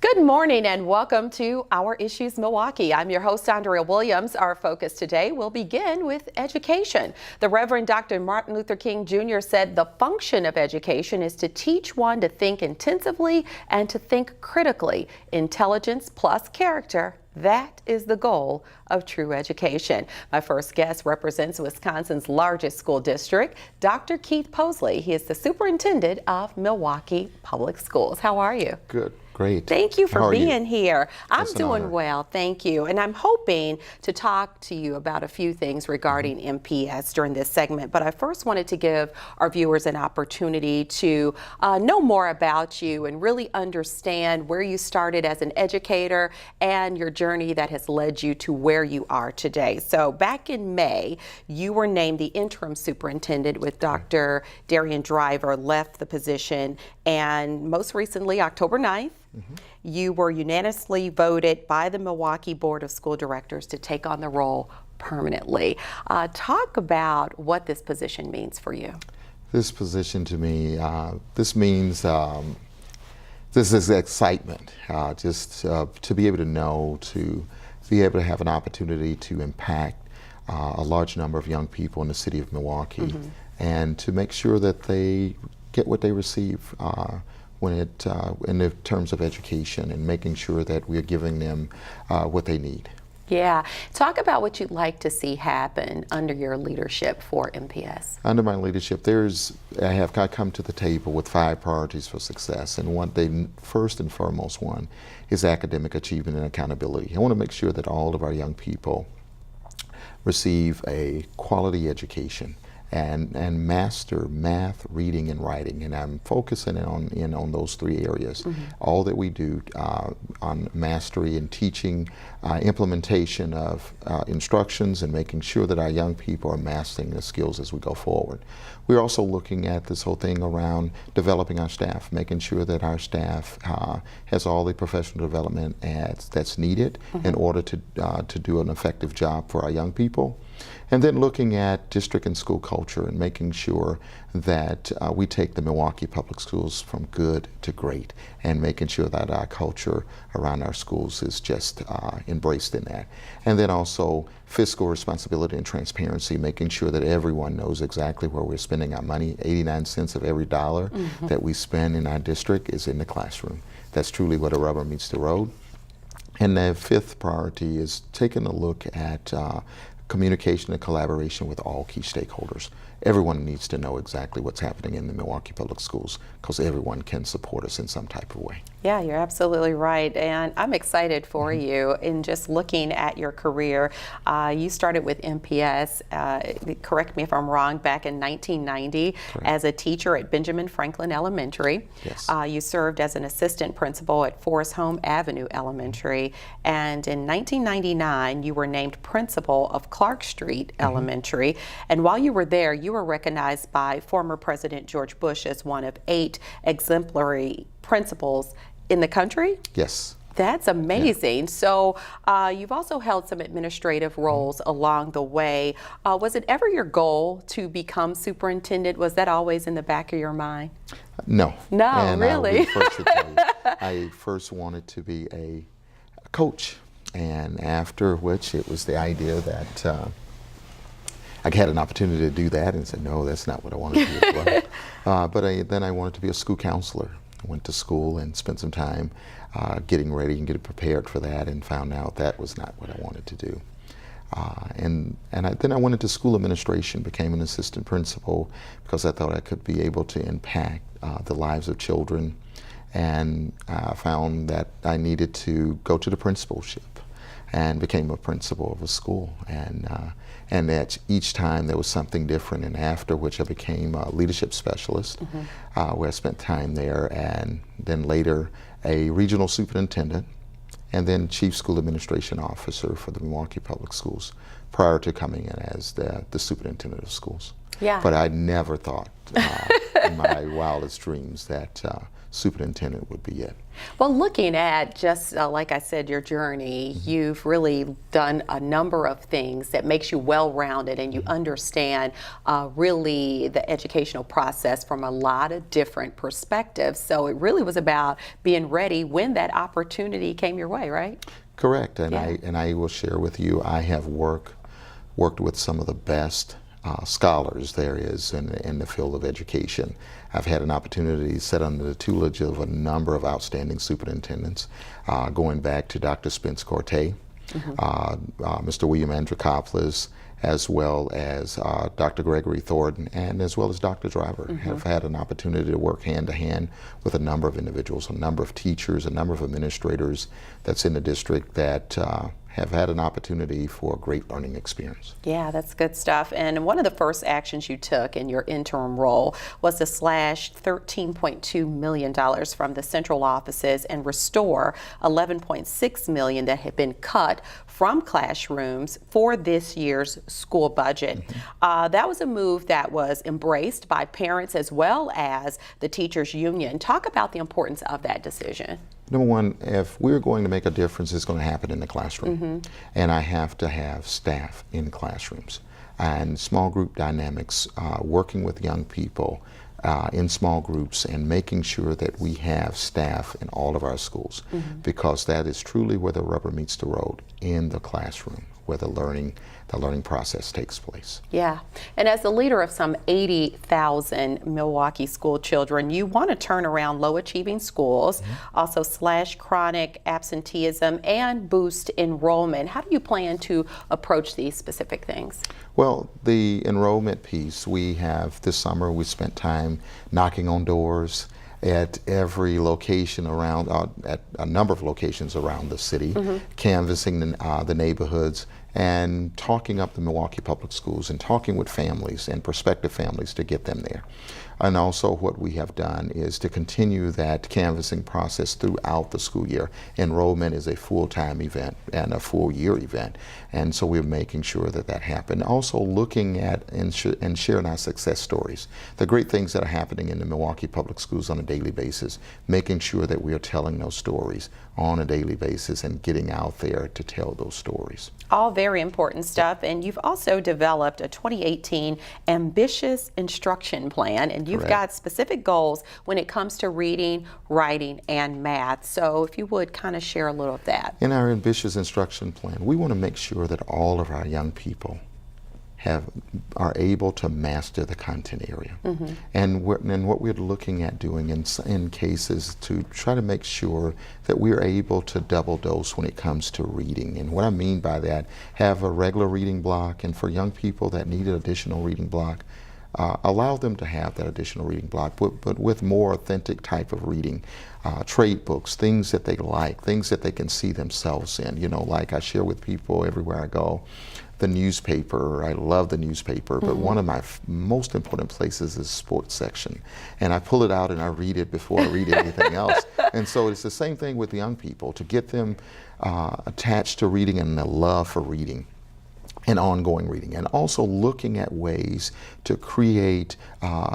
Good morning and welcome to Our Issues Milwaukee. I'm your host, Andrea Williams. Our focus today will begin with education. The Reverend Dr. Martin Luther King Jr. said the function of education is to teach one to think intensively and to think critically. Intelligence plus character. That is the goal of true education. My first guest represents Wisconsin's largest school district, Dr. Keith Posley. He is the superintendent of Milwaukee Public Schools. How are you? Good. Great. Thank you for being here. I'm doing well, thank you. And I'm hoping to talk to you about a few things regarding MPS during this segment. But I first wanted to give our viewers an opportunity to know more about you and really understand where you started as an educator and your journey that has led you to where you are today. So back in May, you were named the interim superintendent with Dr. Darian Driver left the position. And most recently, October 9th, you were unanimously voted by the Milwaukee Board of School Directors to take on the role permanently. Talk about what this position means for you. This position to me, this means, this is excitement, just to be able to know, to be able to have an opportunity to impact a large number of young people in the city of Milwaukee, and to make sure that they get what they receive in the terms of education, and making sure that we're giving them what they need. Yeah. Talk about what you'd like to see happen under your leadership for MPS. Under my leadership, I come to the table with 5 priorities for success, and first and foremost one is academic achievement and accountability. I want to make sure that all of our young people receive a quality education and master math, reading, and writing, and I'm focusing on those 3 areas. All that we do on mastery and teaching, implementation of instructions, and making sure that our young people are mastering the skills as we go forward. We're also looking at this whole thing around developing our staff, making sure that our staff has all the professional development that's needed in order to do an effective job for our young people. And then looking at district and school culture and making sure that we take the Milwaukee Public Schools from good to great, and making sure that our culture around our schools is just embraced in that. And then also fiscal responsibility and transparency, making sure that everyone knows exactly where we're spending our money. 89 cents of every dollar that we spend in our district is in the classroom. That's truly where the rubber meets the road. And the 5th priority is taking a look at communication and collaboration with all key stakeholders. Everyone needs to know exactly what's happening in the Milwaukee Public Schools, because everyone can support us in some type of way. Yeah, you're absolutely right, and I'm excited for you. In just looking at your career, you started with MPS, correct me if I'm wrong, back in 1990 as a teacher at Benjamin Franklin Elementary. Yes. You served as an assistant principal at Forest Home Avenue Elementary, and in 1999 you were named principal of Clark Street Elementary. And while you were there, you were recognized by former President George Bush as one of 8 exemplary principals in the country? Yes. That's amazing. Yeah. So you've also held some administrative roles along the way. Was it ever your goal to become superintendent? Was that always in the back of your mind? No. No, and really? I first wanted to be a coach, and after which it was the idea that I had an opportunity to do that, and said, no, that's not what I wanted to do as well. But then I wanted to be a school counselor. I went to school and spent some time getting ready and getting prepared for that, and found out that was not what I wanted to do. Then I went into school administration, became an assistant principal, because I thought I could be able to impact the lives of children, and found that I needed to go to the principalship, and became a principal of a school. And that each time there was something different, and after which I became a leadership specialist, where I spent time there, and then later a regional superintendent, and then chief school administration officer for the Milwaukee Public Schools, prior to coming in as the superintendent of schools. Yeah. But I never thought in my wildest dreams that superintendent would be it. Well, looking at just like I said, your journey, you've really done a number of things that makes you well-rounded, and you understand really the educational process from a lot of different perspectives. So it really was about being ready when that opportunity came your way, right? Correct, and I will share with you, I have worked with some of the best scholars there is in the field of education. I've had an opportunity to sit under the tutelage of a number of outstanding superintendents, going back to Dr. Spence Corte, Mr. William Andrikopoulos, as well as Dr. Gregory Thornton, and as well as Dr. Driver. Have had an opportunity to work hand to hand with a number of individuals, a number of teachers, a number of administrators that's in the district that have had an opportunity for a great learning experience. Yeah, that's good stuff. And one of the first actions you took in your interim role was to slash $13.2 million from the central offices and restore $11.6 million that had been cut from classrooms for this year's school budget. That was a move that was embraced by parents as well as the teachers union. Talk about the importance of that decision. Number one, if we're going to make a difference, it's going to happen in the classroom. And I have to have staff in classrooms. And small group dynamics, working with young people in small groups and making sure that we have staff in all of our schools, because that is truly where the rubber meets the road, in the classroom, where the learning process takes place. Yeah, and as the leader of some 80,000 Milwaukee school children, you want to turn around low achieving schools, also slash chronic absenteeism and boost enrollment. How do you plan to approach these specific things? Well, the enrollment piece, we have this summer, we spent time knocking on doors at every location around, at a number of locations around the city, canvassing the neighborhoods and talking up the Milwaukee Public Schools and talking with families and prospective families to get them there. And also what we have done is to continue that canvassing process throughout the school year. Enrollment is a full-time event and a full-year event, and so we're making sure that that happens. Also looking at and sharing our success stories, the great things that are happening in the Milwaukee Public Schools on a daily basis, making sure that we are telling those stories on a daily basis and getting out there to tell those stories. All very important stuff, and you've also developed a 2018 ambitious instruction plan, and you've got specific goals when it comes to reading, writing, and math. So if you would kind of share a little of that. In our ambitious instruction plan, we want to make sure that all of our young people are able to master the content area. And what we're looking at doing in cases to try to make sure that we're able to double dose when it comes to reading. And what I mean by that, have a regular reading block, and for young people that need an additional reading block, allow them to have that additional reading block, but with more authentic type of reading. Trade books, things that they like, things that they can see themselves in. You know, like I share with people everywhere I go, the newspaper, I love the newspaper, but one of my most important places is sports section. And I pull it out and I read it before I read anything else. And so it's the same thing with young people, to get them attached to reading and the love for reading and ongoing reading, and also looking at ways to create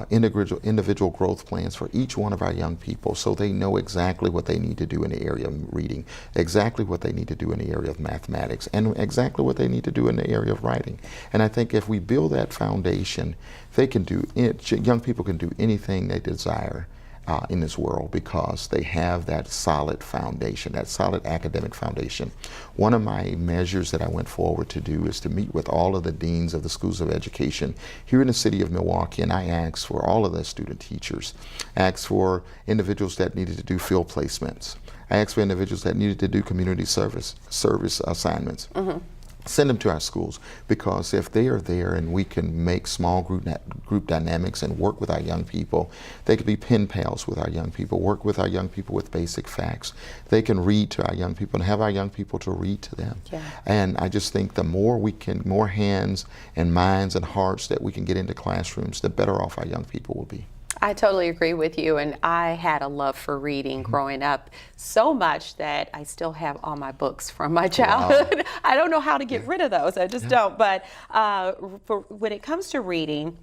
individual growth plans for each one of our young people, so they know exactly what they need to do in the area of reading, exactly what they need to do in the area of mathematics, and exactly what they need to do in the area of writing. And I think if we build that foundation, they can do it, young people can do anything they desire in this world, because they have that solid foundation, that solid academic foundation. One of my measures that I went forward to do is to meet with all of the deans of the schools of education here in the city of Milwaukee, and I asked for all of the student teachers, asked for individuals that needed to do field placements, I asked for individuals that needed to do community service assignments. Send them to our schools, because if they are there and we can make small group dynamics and work with our young people, they could be pen pals with our young people, work with our young people with basic facts. They can read to our young people and have our young people to read to them. And I just think the more more hands and minds and hearts that we can get into classrooms, the better off our young people will be. I totally agree with you, and I had a love for reading growing up, so much that I still have all my books from my childhood. Wow. I don't know how to get rid of those, I just don't. But when it comes to reading,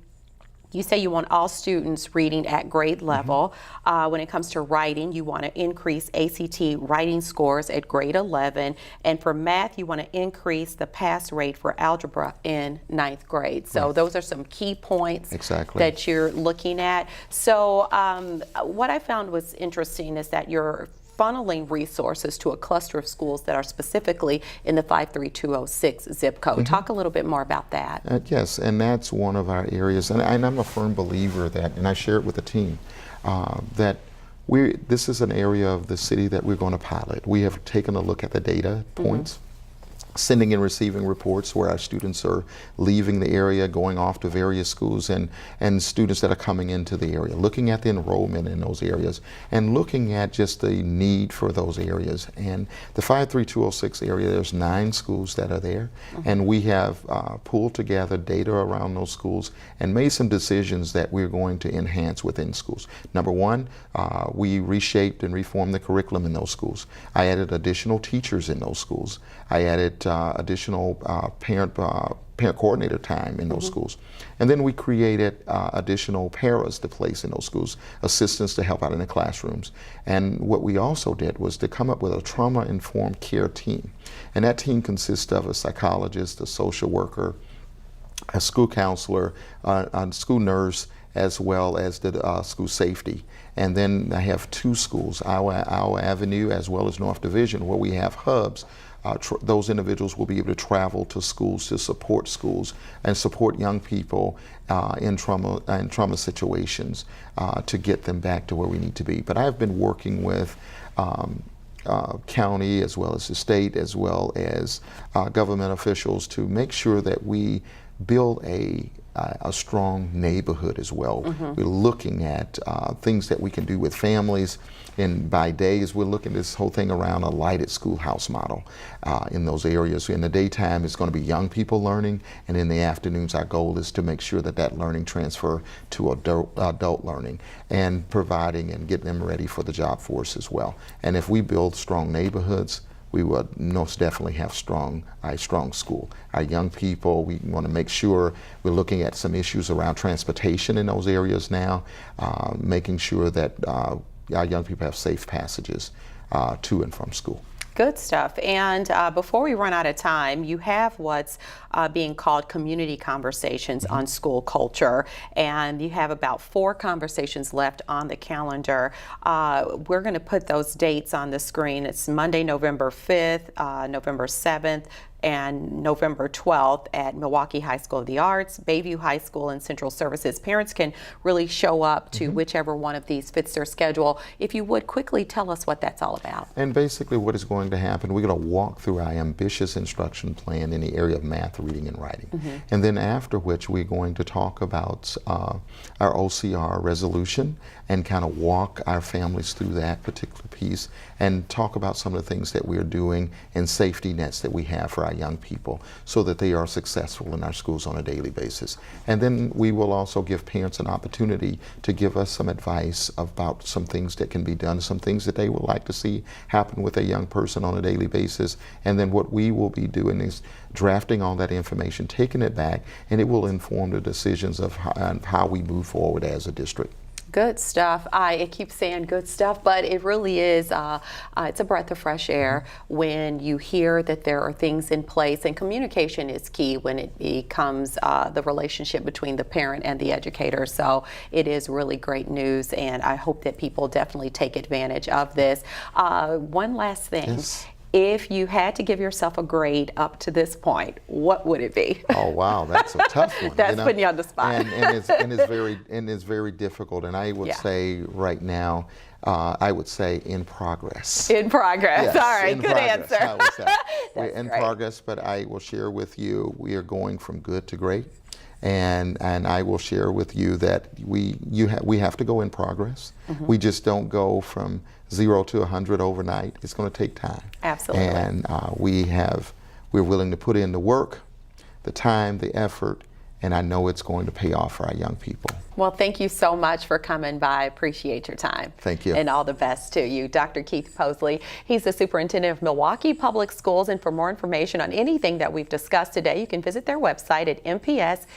You say you want all students reading at grade level. When it comes to writing, you want to increase ACT writing scores at grade 11. And for math, you want to increase the pass rate for algebra in 9th grade. So those are some key points that you're looking at. So what I found was interesting is that you're funneling resources to a cluster of schools that are specifically in the 53206 zip code. Talk a little bit more about that. Yes, and that's one of our areas, and I'm a firm believer that, and I share it with the team, that this is an area of the city that we're going to pilot. We have taken a look at the data points, sending and receiving reports where our students are leaving the area, going off to various schools, and students that are coming into the area, looking at the enrollment in those areas, and looking at just the need for those areas. And the 53206 area, there's 9 schools that are there, and we have pulled together data around those schools and made some decisions that we're going to enhance within schools. Number one, we reshaped and reformed the curriculum in those schools. I added additional teachers in those schools. I added additional parent coordinator time in those schools. And then we created additional paras to place in those schools, assistants to help out in the classrooms. And what we also did was to come up with a trauma-informed care team. And that team consists of a psychologist, a social worker, a school counselor, a school nurse, as well as the school safety. And then I have 2 schools, our Avenue as well as North Division, where we have hubs. Those individuals will be able to travel to schools to support schools and support young people in trauma situations to get them back to where we need to be. But I've been working with county as well as the state as well as government officials to make sure that we build a strong neighborhood as well. We're looking at things that we can do with families, and by days we're looking at this whole thing around a lighted schoolhouse model in those areas. In the daytime it's going to be young people learning, and in the afternoons our goal is to make sure that that learning transfer to adult learning and providing and getting them ready for the job force as well. And if we build strong neighborhoods, we will most definitely have a strong school. Our young people, we want to make sure we're looking at some issues around transportation in those areas now, making sure that our young people have safe passages to and from school. Good stuff. And before we run out of time, you have what's being called community conversations on school culture, and you have about 4 conversations left on the calendar. We're going to put those dates on the screen. It's Monday, November 5th, November 7th, and November 12th at Milwaukee High School of the Arts, Bayview High School, and Central Services. Parents can really show up to whichever one of these fits their schedule. If you would quickly tell us what that's all about. And basically what is going to happen, we're going to walk through our ambitious instruction plan in the area of math, reading, and writing. And then after which we're going to talk about our OCR resolution and kind of walk our families through that particular piece and talk about some of the things that we're doing and safety nets that we have for our young people so that they are successful in our schools on a daily basis. And then we will also give parents an opportunity to give us some advice about some things that can be done, some things that they would like to see happen with a young person on a daily basis. And then what we will be doing is drafting all that information, taking it back, and it will inform the decisions of how we move forward as a district. Good stuff. I keep saying good stuff, but it really is, it's a breath of fresh air when you hear that there are things in place, and communication is key when it becomes the relationship between the parent and the educator. So it is really great news, and I hope that people definitely take advantage of this. One last thing. Yes. If you had to give yourself a grade up to this point, what would it be? Oh wow, that's a tough one. That's putting you on the spot. And it's very difficult. And I would say right now, I would say in progress. In progress. Yes, All right, good progress, answer. I would say. We're in great. progress, but I will share with you we are going from good to great. And I will share with you that we have to go in progress. We just don't go from 0 to 100 overnight. It's going to take time. Absolutely. And we're willing to put in the work, the time, the effort, and I know it's going to pay off for our young people. Well, thank you so much for coming by. Appreciate your time. Thank you. And all the best to you. Dr. Keith Posley, he's the superintendent of Milwaukee Public Schools, and for more information on anything that we've discussed today, you can visit their website at mpsmke.com.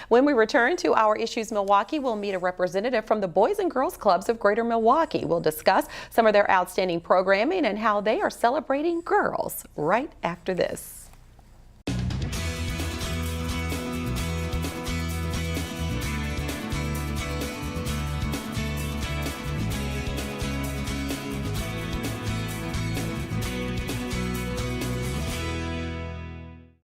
When we return to our Issues Milwaukee, we'll meet a representative from the Boys and Girls Clubs of Greater Milwaukee. We'll discuss some of their outstanding programming and how they are celebrating girls right after this.